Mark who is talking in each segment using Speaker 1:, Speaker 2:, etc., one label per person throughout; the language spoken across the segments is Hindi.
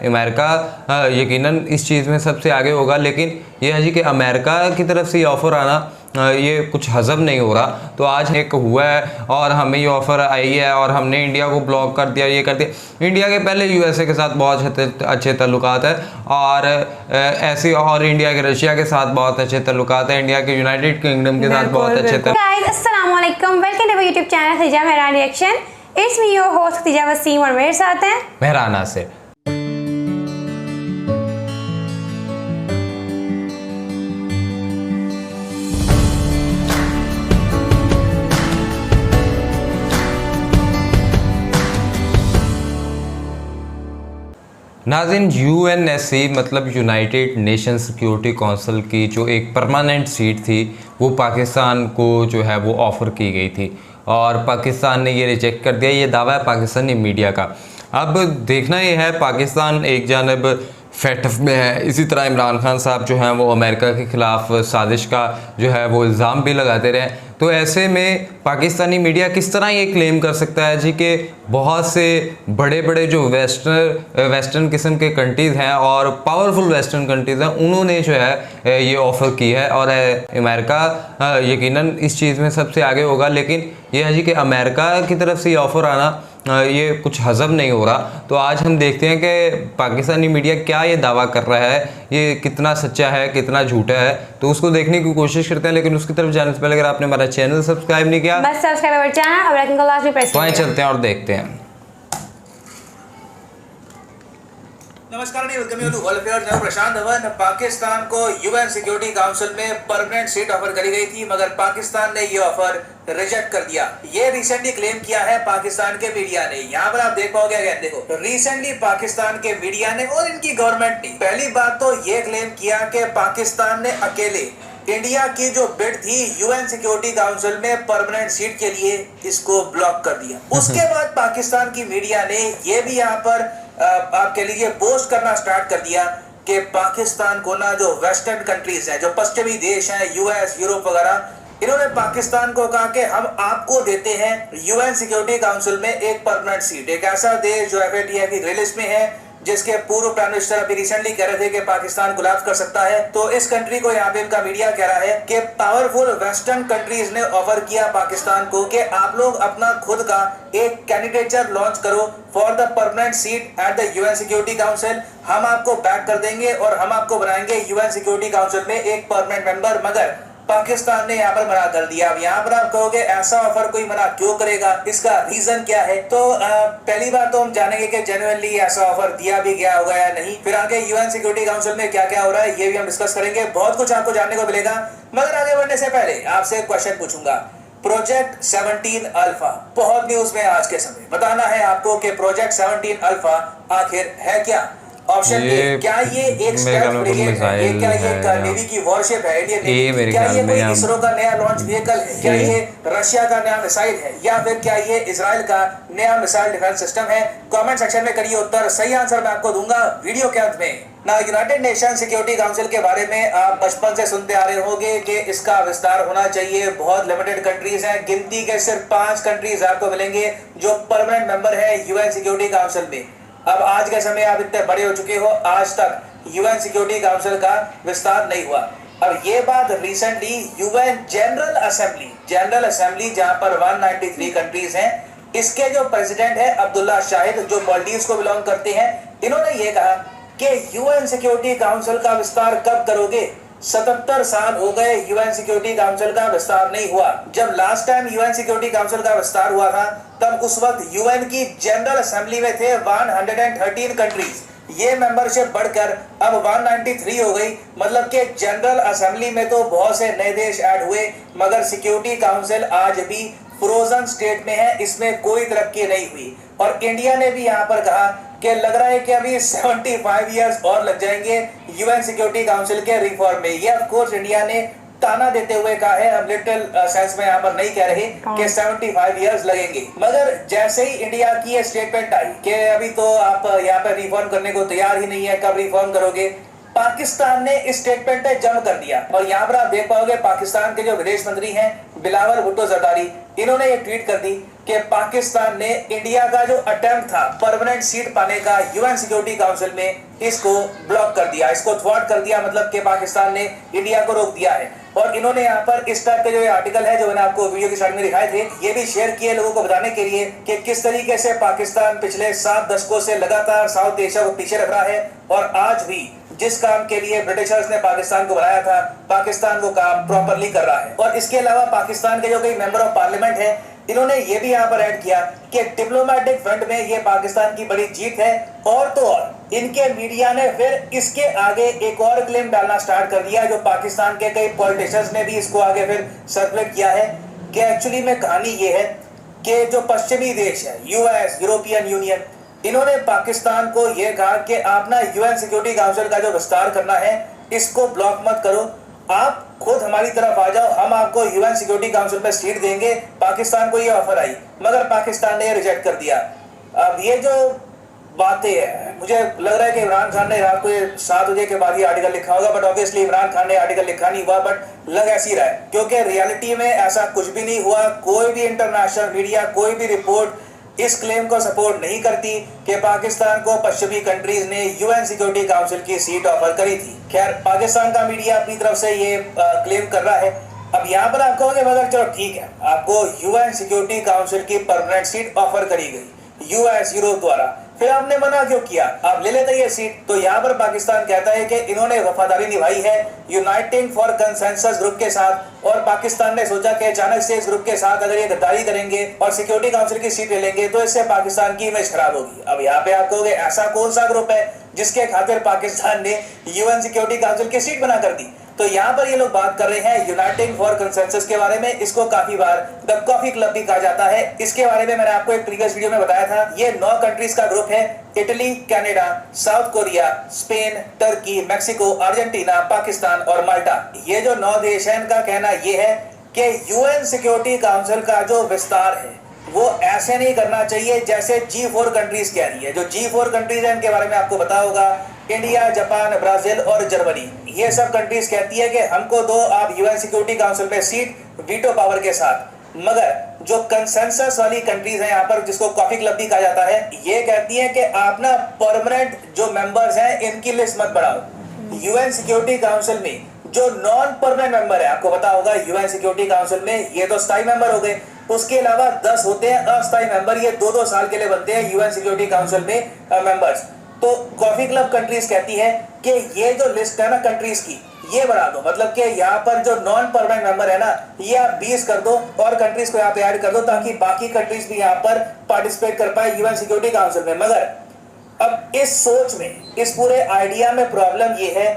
Speaker 1: अमेरिका यकीनन इस चीज़ में सबसे आगे होगा, लेकिन यह है जी कि अमेरिका की तरफ से ये ऑफ़र आना ये कुछ हज़म नहीं हो रहा। तो आज एक हुआ है और हमें ये ऑफ़र आई है और हमने इंडिया को ब्लॉक कर दिया, ये कर दिया। इंडिया के पहले यूएसए के साथ बहुत अच्छे ताल्लुकात है और ऐसे और इंडिया के रशिया के साथ बहुत अच्छे ताल्लुकात है, इंडिया के यूनाइटेड किंगडम के साथ बहुत अच्छे
Speaker 2: अस्सलाम वालेकुम, welcome to YouTube channel Khadija Mehran reaction. It's me your host Khadija Waseem और मेरे साथ हैं
Speaker 1: मेहरान नासिर। नाज़रीन, यूएनएससी मतलब यूनाइटेड नेशन सिक्योरिटी काउंसिल की जो एक परमानेंट सीट थी वो पाकिस्तान को जो है वो ऑफ़र की गई थी और पाकिस्तान ने ये रिजेक्ट कर दिया। ये दावा है पाकिस्तानी मीडिया का। अब देखना ये है, पाकिस्तान एक जानब फैटफ में है, इसी तरह इमरान खान साहब जो हैं वो अमेरिका के ख़िलाफ़ साजिश का जो है वो इल्ज़ाम भी लगाते रहे। तो ऐसे में पाकिस्तानी मीडिया किस तरह ये क्लेम कर सकता है जी कि बहुत से बड़े बड़े जो वेस्टर्न किस्म के कंट्रीज़ हैं और पावरफुल वेस्टर्न कंट्रीज़ हैं, उन्होंने जो है ये ऑफ़र की है और अमेरिका यकीनन इस चीज़ में सबसे आगे होगा। लेकिन यह है जी कि अमेरिका की तरफ से ये ऑफ़र आना ये कुछ हज़म नहीं हो रहा। तो आज हम देखते हैं कि पाकिस्तानी मीडिया क्या ये दावा कर रहा है, ये कितना सच्चा है कितना झूठा है, तो उसको देखने की कोशिश करते हैं। लेकिन उसकी तरफ जाने से पहले अगर आपने हमारा चैनल सब्सक्राइब नहीं किया,
Speaker 2: बस सब्सक्राइब और चैनल और आइकन को लास्ट में प्रेस
Speaker 1: करें। चलते हैं और देखते हैं।
Speaker 3: नमस्कार, प्रशांत धवन। पाकिस्तान को यूएन सिक्योरिटी काउंसिल में परमानेंट सीट ऑफर करी गई थी, मगर पाकिस्तान ने ये ऑफर रिजेक्ट कर दिया। ये रिसेंटली क्लेम किया है पाकिस्तान के मीडिया ने। यहाँ पर आप देख पाओगे, अगर देखो रिसेंटली पाकिस्तान के मीडिया ने और इनकी गवर्नमेंट ने पहली बात तो ये क्लेम किया कि पाकिस्तान ने अकेले इंडिया की जो बिड थी यूएन सिक्योरिटी काउंसिल में परमानेंट सीट के लिए, इसको ब्लॉक कर दिया। उसके बाद पाकिस्तान की मीडिया ने ये भी यहाँ पर आप कह लीजिए पोस्ट करना स्टार्ट कर दिया कि पाकिस्तान को ना जो वेस्टर्न कंट्रीज हैं, जो पश्चिमी देश हैं, यूएस, यूरोप वगैरह, इन्होंने पाकिस्तान को कहा कि हम आपको देते हैं यूएन सिक्योरिटी काउंसिल में एक परमानेंट सीट। एक ऐसा देश जो एफएटीएफ की लिस्ट में है, जिसके पूर्व प्राइम मिनिस्टर अभी रिसेंटली कह रहे थे कि पाकिस्तान कोलैप्स कर सकता है। तो इस कंट्री को यहाँ पे इनका मीडिया कह रहा है कि पावरफुल वेस्टर्न कंट्रीज ने ऑफर किया पाकिस्तान को कि आप लोग अपना खुद का एक कैंडिडेचर लॉन्च करो for the permanent seat at the UN security council. हम आपको बैक कर देंगे और हम आपको बनाएंगे यूएन सिक्योरिटी काउंसिल में एक परमानेंट मेंबर। मगर पाकिस्तान ने यहाँ पर मना कर दिया। अब यहाँ पर आप कहोगे ऐसा ऑफर कोई मना क्यों करेगा, इसका रीजन क्या है? तो पहली बार तो हम जानेंगे कि जेन्युइनली ऐसा ऑफर दिया भी गया होगा या नहीं। फिर आगे यूएन सिक्योरिटी काउंसिल में क्या क्या हो रहा है ये भी हम डिस्कस करेंगे। बहुत कुछ आपको जानने को मिलेगा, मगर आगे बढ़ने से पहले आपसे क्वेश्चन पूछूंगा। प्रोजेक्ट 17 अल्फा बहुत न्यूज में आज के समय। बताना है आपको कि प्रोजेक्ट 17 अल्फा आखिर है क्या। ऑप्शन ए, क्या ये एक स्टेल्थ ब्रिगेड है? ये क्या ये नेवी की वॉरशिप है इंडियन नेवी? क्या ये कोई इसरो का नया लॉन्च व्हीकल है? क्या ये रशिया का नया मिसाइल है या फिर क्या ये इजराइल का नया मिसाइल डिफेंस सिस्टम है? कमेंट सेक्शन में करिए उत्तर। सही आंसर मैं आपको दूंगा वीडियो के अंत में। ना यूनाइटेड नेशन सिक्योरिटी काउंसिल के बारे में आप बचपन से सुनते आ रहे होंगे कि इसका विस्तार होना चाहिए। बहुत लिमिटेड कंट्रीज हैं, गिनती के सिर्फ 5 कंट्रीज आपको मिलेंगे जो परमानेंट मेंबर है यूएन सिक्योरिटी काउंसिल में। अब आज के समय आप इतने बड़े हो चुके हो, आज तक यूएन सिक्योरिटी काउंसिल का विस्तार नहीं हुआ। अब ये बात रिसेंटली यूएन जनरल असेंबली जहां पर 193 कंट्रीज हैं, इसके जो प्रेसिडेंट है अब्दुल्ला शाहिद, जो मालदीव्स को बिलोंग करते हैं, इन्होंने ये कहा कि यूएन सिक्योरिटी काउंसिल का विस्तार कब करोगे? 77 साल हो गए यूएन सिक्योरिटी काउंसिल का विस्तार नहीं हुआ। जब last time UN security council का विस्तार हुआ था तब उस वक्त यूएन की जनरल असेंबली में थे 113 कंट्रीज। ये मेंबरशिप बढ़कर अब 193 हो गई। मतलब कि जनरल असेंबली में तो बहुत से नए देश ऐड हुए, मगर सिक्योरिटी काउंसिल आज भी फ्रोजन स्टेट में है, इसमें कोई तरक्की नहीं हुई। और इंडिया ने भी यहाँ पर कहा कि लग रहा है कि अभी 75 इयर्स और लग जाएंगे यूएन सिक्योरिटी काउंसिल के रिफॉर्म में। ये ऑफ कोर्स इंडिया ने ताना देते हुए कहा है, हम लिटिल सेंस में यहाँ पर नहीं कह रहे कि 75 इयर्स लगेंगे। मगर जैसे ही इंडिया की ये स्टेटमेंट आई कि अभी तो आप यहाँ पर रिफॉर्म करने को तैयार ही नहीं है, कब रिफॉर्म करोगे, पाकिस्तान ने इस स्टेटमेंट पे जंप कर दिया और यहाँ पर आप देख पाओगे पाकिस्तान के जो विदेश मंत्री हैं बिलावल भुट्टो जरदारी, इन्होंने ये ट्वीट कर दी कि पाकिस्तान ने इंडिया का जो अटेम्प्ट था परमानेंट सीट पाने का यूएन सिक्योरिटी काउंसिल में, इसको ब्लॉक कर दिया, इसको थ्वार्ट कर दिया, मतलब कि पाकिस्तान ने इंडिया को रोक दिया है। और इन्होंने यहाँ पर इस टाइप के जो आर्टिकल है जो मैंने आपको वीडियो की स्टार्ट में दिखाए थे, ये भी शेयर किए लोगों को बताने के लिए कि किस तरीके से पाकिस्तान पिछले 7 दशकों से लगातार साउथ एशिया को पीछे रख रहा है और आज भी जिस काम के लिए ब्रिटिशर्स ने पाकिस्तान को बनाया था, पाकिस्तान वो काम प्रॉपरली कर रहा है। और इसके अलावा पाकिस्तान के जो कई मेंबर ऑफ पार्लियामेंट है, इन्होंने ये भी यहाँ पर ऐड किया कि डिप्लोमेटिक फ्रंट में ये पाकिस्तान की बड़ी जीत है। और तो और इनके मीडिया ने फिर इसके आगे एक और क्लेम डालना स्टार्ट कर दिया, जो पाकिस्तान के कई पॉलिटिशियंस ने भी इसको आगे फिर सर्कुलेट किया है कि एक्चुअली में कहानी ये है कि जो पश्चिमी देश है, यूएस, यूरोपियन यूनियन, इन्होंने पाकिस्तान को यह कहा कि आप ना यूएन सिक्योरिटी काउंसिल का जो विस्तार करना है इसको ब्लॉक मत करो, आप खुद हमारी तरफ आ जाओ, हम आपको यूएन सिक्योरिटी काउंसिल पे सीट देंगे। पाकिस्तान को ये ऑफर आई मगर पाकिस्तान ने रिजेक्ट कर दिया। अब ये जो बातें हैं, मुझे लग रहा है कि इमरान खान ने रात को 7 बजे के बाद ये आर्टिकल लिखा होगा, बट ऑब्वियसली इमरान खान ने आर्टिकल लिखा नहीं हुआ, बट लग ऐसी रहा है क्योंकि रियलिटी में ऐसा कुछ भी नहीं हुआ। कोई भी इंटरनेशनल मीडिया, कोई भी रिपोर्ट इस क्लेम को सपोर्ट नहीं करती कि पाकिस्तान को पश्चिमी कंट्रीज ने यूएन सिक्योरिटी काउंसिल की सीट ऑफर करी थी। खैर, पाकिस्तान का मीडिया अपनी तरफ से ये क्लेम कर रहा है। अब यहाँ पर आप कहोगे मगर चलो ठीक है, आपको यूएन सिक्योरिटी काउंसिल की परमानेंट सीट ऑफर करी गई यूएस, यूरोप द्वारा, फिर आपने मना क्यों किया, आप ले लेते ये सीट। तो यहाँ पर पाकिस्तान कहता है कि इन्होंने वफादारी निभाई है यूनाइटिंग फॉर कंसेंसस ग्रुप के साथ, और पाकिस्तान ने सोचा कि अचानक से इस ग्रुप के साथ अगर ये गद्दारी करेंगे और सिक्योरिटी काउंसिल की सीट ले लेंगे तो इससे पाकिस्तान की इमेज खराब होगी। अब यहाँ पे आप कहोगे ऐसा कौन सा ग्रुप है जिसके खातिर पाकिस्तान ने यूएन सिक्योरिटी काउंसिल की सीट बना कर दी। तो यहाँ पर ये लोग बात कर रहे हैं यूनाइटिंग फॉर कंसेंसस के बारे में। इसको काफी बार द कॉफी क्लब भी कहा जाता है। इसके बारे में मैंने आपको एक प्रीवियस वीडियो में बताया था। ये 9 कंट्रीज का ग्रुप है, Italy, Canada, south Korea, Spain, Turkey, Mexico, Argentina, Pakistan और माल्टा। ये जो 9 देश हैं, इनका कहना ये है कि यूएन सिक्योरिटी काउंसिल का जो विस्तार है वो ऐसे नहीं करना चाहिए जैसे G4 कंट्रीज कह रही है। जो G4 कंट्रीज है इनके बारे में आपको पता होगा, इंडिया, जापान, ब्राजील और जर्मनी। ये सब कंट्रीज कहती है कि हमको दो आप यूएन सिक्योरिटी काउंसिल में सीट वीटो पावर के साथ। मगर जो कंसेंसस वाली कंट्रीज हैं यहाँ पर, जिसको कॉफी क्लब भी कहा जाता है, ये कहती है कि आप ना परमानेंट जो मेंबर्स हैं इनकी लिस्ट मत बढ़ाओ। यूएन सिक्योरिटी काउंसिल में जो नॉन परमानेंट मेंबर है, आपको पता होगा यूएन सिक्योरिटी काउंसिल में ये तो स्थायी मेंबर हो गए, उसके अलावा 10 होते हैं अस्थायी मेंबर। ये 2-2 साल के लिए बनते हैं यूएन सिक्योरिटी काउंसिल में मेंबर्स। तो कॉफी क्लब कंट्रीज कहती है कि ये जो लिस्ट है ना कंट्रीज की, ये बढ़ा दो, मतलब कि यहाँ पर जो नॉन परमानेंट मेंबर है ना, ये आप 20 कर दो और कंट्रीज को यहाँ पे ऐड कर दो ताकि बाकी कंट्रीज भी यहाँ पर पार्टिसिपेट कर पाए यूएन सिक्योरिटी काउंसिल में। मगर अब इस सोच में, इस पूरे आइडिया में प्रॉब्लम ये है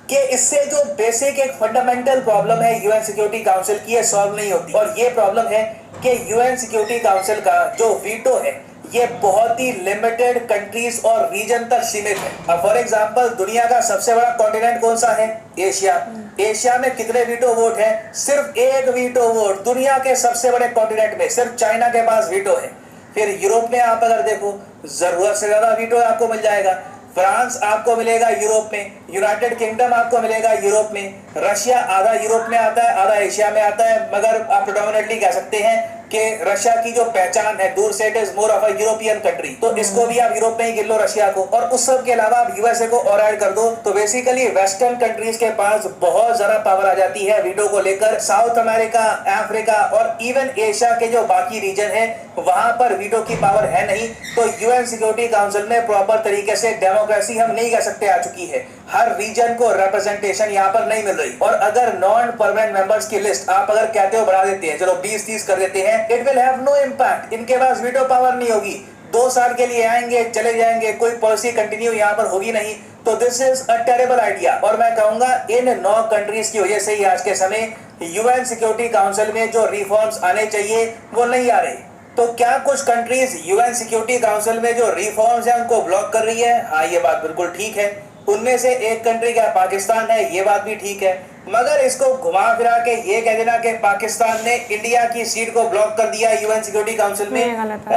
Speaker 3: कि इससे जो बेसिक एक फंडामेंटल प्रॉब्लम है यूएन सिक्योरिटी काउंसिल की, ये सॉल्व नहीं होती। और ये प्रॉब्लम है कि यूएन सिक्योरिटी काउंसिल का जो वीटो है ये बहुत ही लिमिटेड कंट्रीज और रीजन तक सीमित है। अब फॉर एग्जांपल, दुनिया का सबसे बड़ा कॉन्टिनेंट कौन सा है? एशिया। एशिया में कितने वीटो वोट है? सिर्फ 1 वीटो वोट। दुनिया के सबसे बड़े कॉन्टिनेंट में सिर्फ चाइना के पास वीटो है। फिर यूरोप में आप अगर देखो, जरूरत से ज्यादा वीटो आपको मिल जाएगा। फ्रांस आपको मिलेगा यूरोप में, यूनाइटेड किंगडम आपको मिलेगा यूरोप में, रशिया आधा यूरोप में आता है, आधा एशिया में आता है। मगर आप प्रेडोमिनेटली कह सकते हैं कि रशिया की जो पहचान है दूर से, it is more of a European country, तो इसको भी आप यूरोप में ही गिन लो रशिया को, और उस सब के अलावा आप यूएसए को और ऐड कर दो। तो बेसिकली वेस्टर्न कंट्रीज के पास बहुत ज्यादा पावर आ जाती है वीटो को लेकर। साउथ अमेरिका, अफ्रीका और इवन एशिया के जो बाकी रीजन है वहां पर वीटो की पावर है नहीं। तो यूएन सिक्योरिटी काउंसिल में प्रॉपर तरीके से डेमोक्रेसी हम नहीं कह सकते आ चुकी है। हर रीजन को रिप्रेजेंटेशन यहाँ पर नहीं मिल रही। और अगर नॉन परमानेंट मेंबर्स की लिस्ट आप अगर कहते हो बढ़ा देते हैं, चलो 20-30 कर देते हैं, it will have no impact. इनके पास वीटो पावर नहीं होगी, 2 साल के लिए आएंगे, चले जाएंगे, कोई पॉलिसी कंटिन्यू यहाँ पर होगी नहीं। तो this is a terrible idea. और मैं कहूंगा इन 9 कंट्रीज की वजह से ही आज के समय यूएन सिक्योरिटी काउंसिल में जो रिफॉर्म्स आने चाहिए वो नहीं आ रहे। तो क्या कुछ कंट्रीज यूएन सिक्योरिटी काउंसिल में जो रिफॉर्म्स है उनको ब्लॉक कर रही है? हाँ, ये बात बिल्कुल ठीक है। उनमें से एक कंट्री क्या पाकिस्तान है, ये बात भी ठीक है। मगर इसको घुमा फिरा के ये कह देना कि पाकिस्तान ने इंडिया की सीट को ब्लॉक कर दिया यूएन सिक्योरिटी काउंसिल में,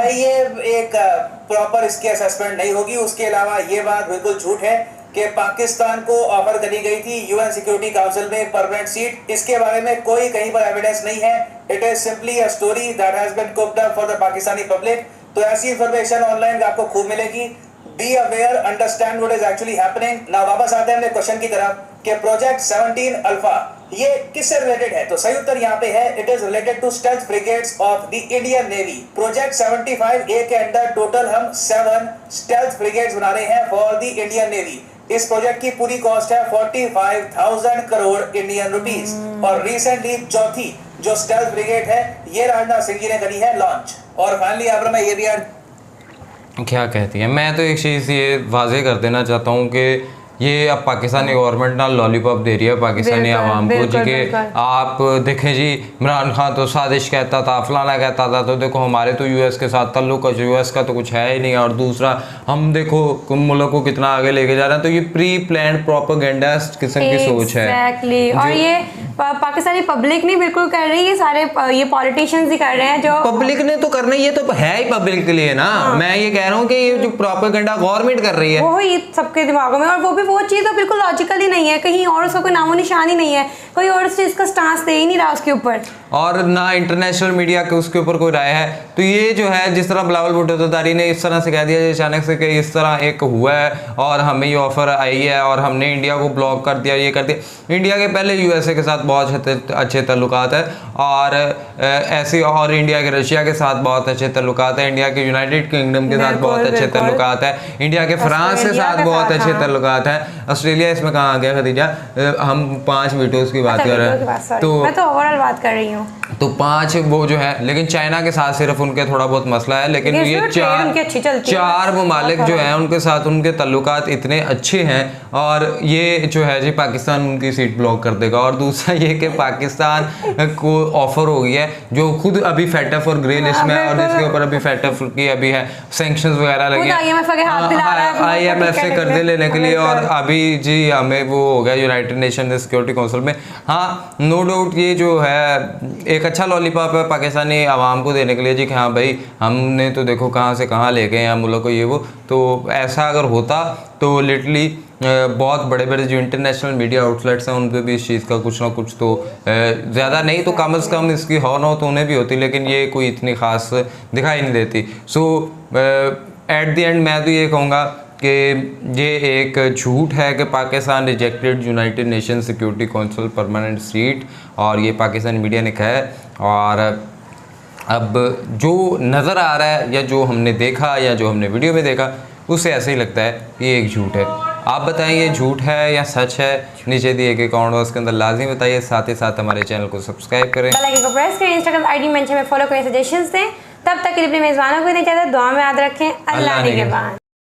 Speaker 3: ये एक प्रॉपर इसकी असेसमेंट नहीं होगी। उसके अलावा ये बात बिल्कुल झूठ है। कि पाकिस्तान को ऑफर करी गई थी यूएन सिक्योरिटी काउंसिल में परमानेंट सीट। इसके बारे में कोई कहीं पर एविडेंस नहीं है। It is simply a story that has been cooked up for the Pakistani public. तो ऐसी इंफॉर्मेशन ऑनलाइन आपको खूब मिलेगी। Be aware, understand what is actually happening. ना वापस आते हैं अपने क्वेश्चन की तरफ कि प्रोजेक्ट 17 अल्फा ये किससे रिलेटेड है। तो सही उत्तर यहाँ पे है, it is related to stealth brigades of the Indian navy. Project 75A के अंदर टोटल हम 7 स्टेल्थ ब्रिगेड्स बना रहे हैं फॉर द इंडियन नेवी। इस प्रोजेक्ट की पूरी कॉस्ट है 45,000 करोड़ इंडियन रुपीस। और रिसेंटली चौथी जो स्टेल्थ ब्रिगेड है ये राजनाथ सिंह जी ने करी है लॉन्च। और फाइनली यहाँ पर मैं ये भी
Speaker 1: क्या कहती है, मैं तो एक चीज़ ये वाजे कर देना चाहता हूँ कि ये अब पाकिस्तानी गवर्नमेंट ना लॉलीपॉप दे रही है पाकिस्तानी आवाम को जी कि आप देखें जी इमरान खान तो साजिश कहता था, फलाना कहता था, तो देखो हमारे तो यूएस के साथ ताल्लुक है, यूएस का तो कुछ है ही नहीं। और दूसरा हम देखो मुल्क को कितना आगे लेके जा रहे हैं। तो ये प्री प्लान्ड प्रोपेगेंडा किस्म की सोच है।
Speaker 2: और ये पाकिस्तानी पब्लिक नहीं बिल्कुल कर रही, ये सारे ये पॉलिटिशियंस ही कर रहे हैं। जो
Speaker 1: पब्लिक ने तो करना, ये तो है ही पब्लिक के लिए ना। मैं ये कह रहा हूँ कि ये जो प्रोपेगेंडा गवर्नमेंट कर रही है
Speaker 2: वो ही सबके दिमागों में, और वो भी वो चीज़ तो बिल्कुल लॉजिकल ही नहीं है। कहीं और उसका कोई नामो निशान ही नहीं है, कोई और इसका स्टांस दे ही नहीं रहा उसके ऊपर,
Speaker 1: और ना इंटरनेशनल मीडिया के उसके ऊपर कोई राय है। तो ये जो है जिस तरह बिलावल भुट्टो ने इस तरह से कह दिया अचानक से कि इस तरह एक हुआ है और हमें ये ऑफर आई है और हमने इंडिया को ब्लॉक कर दिया, ये कर दिया। इंडिया के पहले यूएसए के साथ बहुत अच्छे ताल्लुकात है और ऐसे, और इंडिया के रशिया के साथ बहुत अच्छे ताल्लुकात है, इंडिया के यूनाइटेड किंगडम के साथ बहुत अच्छे ताल्लुकात है, इंडिया के फ्रांस के साथ बहुत अच्छे ताल्लुकात हैं। ऑस्ट्रेलिया इसमें कहाँ आ गया खदीजा? हम 5 वीटोज की बात कर रहे हैं, तो
Speaker 2: मैं तो ओवरऑल बात कर रही हूँ।
Speaker 1: तो 5 वो जो है, लेकिन चाइना के साथ सिर्फ उनके थोड़ा बहुत मसला है, लेकिन ये 4 ममालिक जो है उनके साथ उनके ताल्लुकात इतने अच्छे हैं। और ये जो है जी पाकिस्तान उनकी सीट ब्लॉक कर देगा। और दूसरा ये कि पाकिस्तान को ऑफर हो गई है जो खुद अभी फेटफ और ग्रे लिस्ट में है, और जिसके ऊपर अभी फेटफ की अभी है सैंक्शंस वगैरह लगे IMF से कर्जे लेने के लिए। और अभी जी हमें वो हो गया यूनाइटेड नेशन सिक्योरिटी काउंसिल में। हाँ, नो डाउट ये जो है एक अच्छा लॉलीपॉप है पाकिस्तानी आवाम को देने के लिए जी कि हाँ भाई हमने तो देखो कहाँ से कहाँ ले गए हैं मुल्क को, ये वो। तो ऐसा अगर होता तो लिटरली बहुत बड़े बड़े जो इंटरनेशनल मीडिया आउटलेट्स हैं उन पर भी इस चीज़ का कुछ ना कुछ तो ज़्यादा नहीं तो कम से कम इसकी हॉर्न हो तो उन्हें भी होती, लेकिन ये कोई इतनी ख़ास दिखाई नहीं देती। सो एट द एंड मैं तो ये कहूँगा कि ये एक झूठ है कि Pakistan rejected United nation security council permanent seat, और ये पाकिस्तानी मीडिया ने कहा है। और अब जो नज़र आ रहा है या जो हमने देखा या जो हमने वीडियो में देखा उससे ऐसे ही लगता है कि ये एक झूठ है। आप बताएं ये झूठ है या सच है? नीचे दिए गए कमेंट बॉक्स के अंदर लाजमी बताइए। साथ ही साथ हमारे चैनल को सब्सक्राइब करें,
Speaker 2: बेल आइकन को प्रेस करें, इंस्टाग्राम आईडी मेंशन में फॉलो करें, सजेशंस दें। तब तक के लिए अपने मेज़बानों को इजाज़त, दुआ में याद रखें। अल्लाह निगहबान।